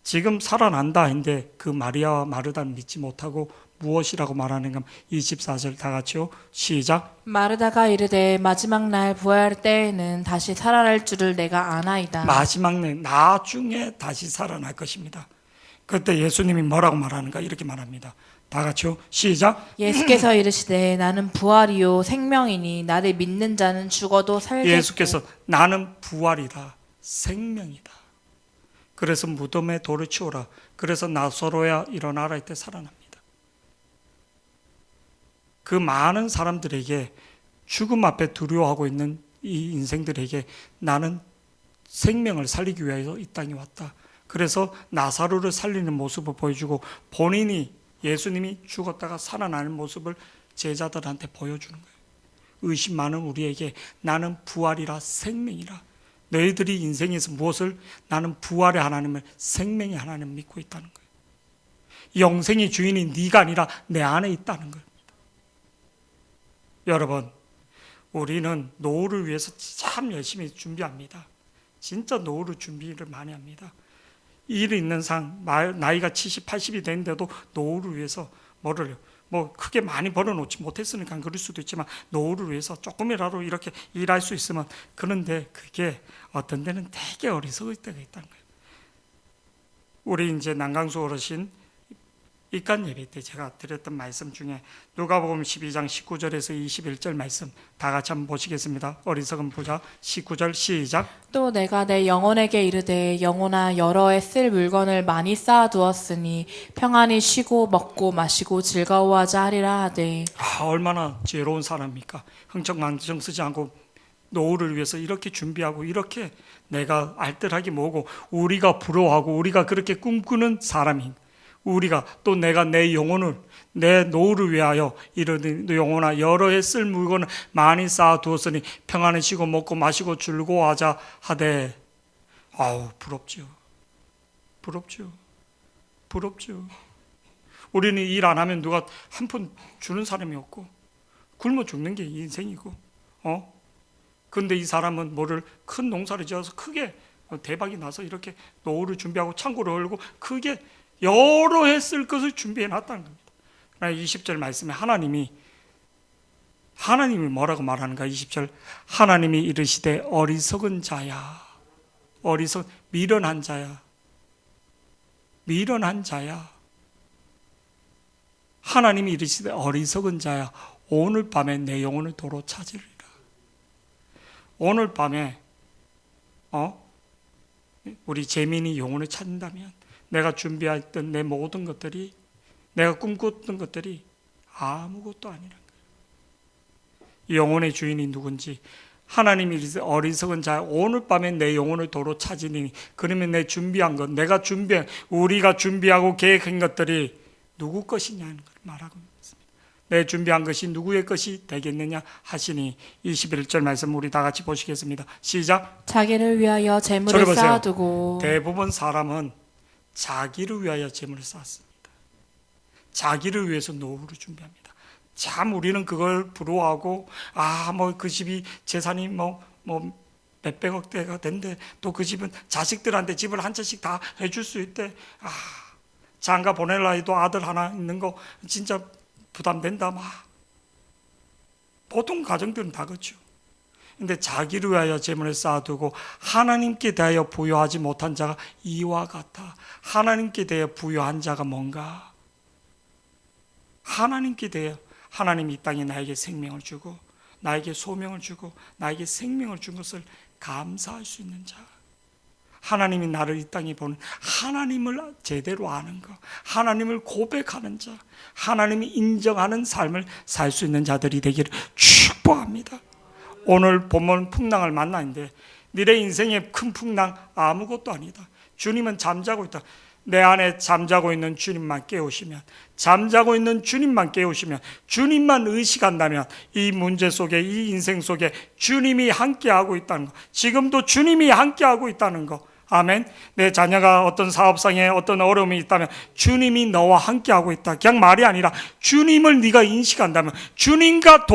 A: 지금 살아난다 했는데 그 마리아와 마르다는 믿지 못하고 무엇이라고 말하는가? 24절 다 같이요. 시작.
B: 마르다가 이르되 마지막 날 부활할 때에는 다시 살아날 줄을 내가 아나이다.
A: 마지막 날 나중에 다시 살아날 것입니다. 그때 예수님이 뭐라고 말하는가? 이렇게 말합니다. 다 같이요. 시작.
B: 예수께서 이르시되 나는 부활이요 생명이니 나를 믿는 자는 죽어도 살겠고.
A: 예수께서 나는 부활이다, 생명이다. 그래서 무덤에 돌을 치우라. 그래서 나사로야 일어나라 할 때 살아납니다. 그 많은 사람들에게 죽음 앞에 두려워하고 있는 이 인생들에게 나는 생명을 살리기 위해서 이 땅에 왔다. 그래서 나사로를 살리는 모습을 보여주고 본인이 예수님이 죽었다가 살아나는 모습을 제자들한테 보여주는 거예요. 의심 많은 우리에게 나는 부활이라 생명이라. 너희들이 인생에서 무엇을? 나는 부활의 하나님을, 생명의 하나님을 믿고 있다는 거예요. 영생의 주인이 네가 아니라 내 안에 있다는 거예요. 여러분, 우리는 노후를 위해서 참 열심히 준비합니다. 진짜 노후를 준비를 많이 합니다. 일 있는 상 나이가 70, 80이 됐는데도 노후를 위해서 뭐 크게 많이 벌어놓지 못했으니까 그럴 수도 있지만 노후를 위해서 조금이라도 이렇게 일할 수 있으면, 그런데 그게 어떤 데는 되게 어리석을 때가 있다는 거예요. 우리 이제 난강수 어르신 입간 예배 때 제가 드렸던 말씀 중에 누가복음 12장 19절에서 21절 말씀 다 같이 한번 보시겠습니다. 어리석은 부자 19절 시작.
B: 또 내가 내 영혼에게 이르되 영혼아 여러 해 쓸 물건을 많이 쌓아두었으니 평안히 쉬고 먹고 마시고 즐거워하자 하리라 하되.
A: 얼마나 지혜로운 사람입니까? 흥청망청 쓰지 않고 노후를 위해서 이렇게 준비하고, 이렇게 내가 알뜰하게 모으고, 우리가 부러워하고 우리가 그렇게 꿈꾸는 사람인, 우리가 또 내가 내 영혼을, 내 노후를 위하여 이르니 영혼아 여러 해 쓸 물건을 많이 쌓아두었으니 평안히 쉬고 먹고 마시고 즐거워하자 하되. 부럽죠. 부럽죠. 부럽죠. 우리는 일 안 하면 누가 한 푼 주는 사람이 없고 굶어 죽는 게 인생이고, 근데 이 사람은 뭐를 큰 농사를 지어서 크게 대박이 나서 이렇게 노후를 준비하고 창고를 열고 크게 여러 해 쓸 것을 준비해 놨다는 겁니다. 20절 말씀에 하나님이 뭐라고 말하는가? 20절 하나님이 이르시되 어리석은 자야, 미련한 자야, 미련한 자야. 하나님이 이르시되 어리석은 자야, 오늘 밤에 내 영혼을 도로 찾으리라. 오늘 밤에 우리 재민이 영혼을 찾는다면 내가 준비했던 내 모든 것들이, 내가 꿈꿨던 것들이 아무것도 아니란 거예요. 영혼의 주인이 누군지 하나님이 이르시되 어리석은 자야, 오늘 밤에 내 영혼을 도로 찾으니. 그러면 내 준비한 것, 우리가 준비하고 계획한 것들이 누구 것이냐는 걸 말하고 있습니다. 내 준비한 것이 누구의 것이 되겠느냐 하시니. 21절 말씀 우리 다 같이 보시겠습니다. 시작.
B: 자기를 위하여 재물을 쌓아두고.
A: 대부분 사람은 자기를 위하여 재물을 쌓습니다. 자기를 위해서 노후를 준비합니다. 참 우리는 그걸 부러워하고, 그 집이 재산이 몇백억 대가 된대, 또 그 집은 자식들한테 집을 한 채씩 다 해줄 수 있대. 장가 보낼라 해도 아들 하나 있는 거 진짜 부담된다. 보통 가정들은 다 그렇죠. 근데 자기를 위하여 재물을 쌓아두고 하나님께 대하여 부여하지 못한 자가 이와 같아. 하나님께 대하여 부여한 자가 뭔가? 하나님께 대하여, 하나님이 이 땅에 나에게 생명을 주고 나에게 소명을 주고 나에게 생명을 준 것을 감사할 수 있는 자, 하나님이 나를 이 땅에 보는, 하나님을 제대로 아는 것, 하나님을 고백하는 자, 하나님이 인정하는 삶을 살 수 있는 자들이 되기를 축복합니다. 오늘 본문 풍랑을 만나는데, 너의 인생의 큰 풍랑 아무것도 아니다. 주님은 잠자고 있다. 내 안에 잠자고 있는 주님만 깨우시면, 주님만 의식한다면 이 문제 속에, 이 인생 속에 주님이 함께하고 있다는 것, 지금도 주님이 함께하고 있다는 것. 아멘. 내 자녀가 어떤 사업상에 어떤 어려움이 있다면 주님이 너와 함께하고 있다. 그냥 말이 아니라 주님을 네가 인식한다면, 주님과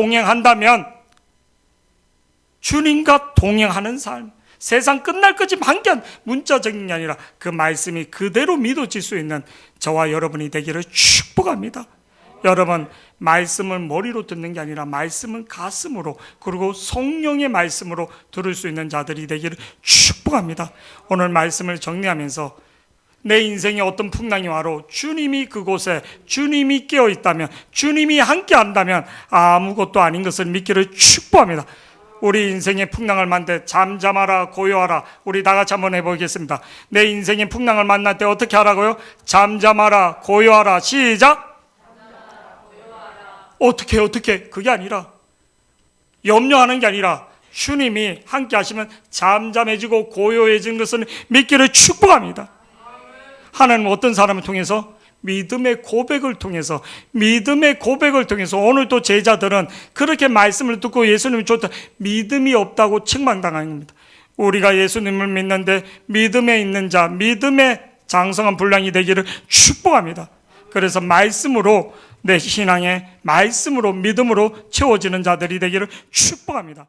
A: 동행하는 삶, 세상 끝날 것이 반견, 문자적인 게 아니라 그 말씀이 그대로 믿어질 수 있는 저와 여러분이 되기를 축복합니다. 여러분, 말씀을 머리로 듣는 게 아니라 말씀은 가슴으로, 그리고 성령의 말씀으로 들을 수 있는 자들이 되기를 축복합니다. 오늘 말씀을 정리하면서 내 인생에 어떤 풍랑이 와도 주님이 그곳에, 주님이 깨어 있다면, 주님이 함께 한다면 아무것도 아닌 것을 믿기를 축복합니다. 우리 인생의 풍랑을 만날 때 잠잠하라, 고요하라. 우리 다 같이 한번 해보겠습니다. 내 인생의 풍랑을 만날 때 어떻게 하라고요? 잠잠하라, 고요하라. 시작. 어떻게 그게 아니라, 염려하는 게 아니라 주님이 함께 하시면 잠잠해지고 고요해지는 것을 믿기를 축복합니다. 하나님은 어떤 사람을 통해서? 믿음의 고백을 통해서 오늘도 제자들은 그렇게 말씀을 듣고 예수님이 좋다, 믿음이 없다고 책망당하는 겁니다. 우리가 예수님을 믿는데 믿음에 있는 자, 믿음의 장성한 분량이 되기를 축복합니다. 그래서 말씀으로 내 신앙의 말씀으로 믿음으로 채워지는 자들이 되기를 축복합니다.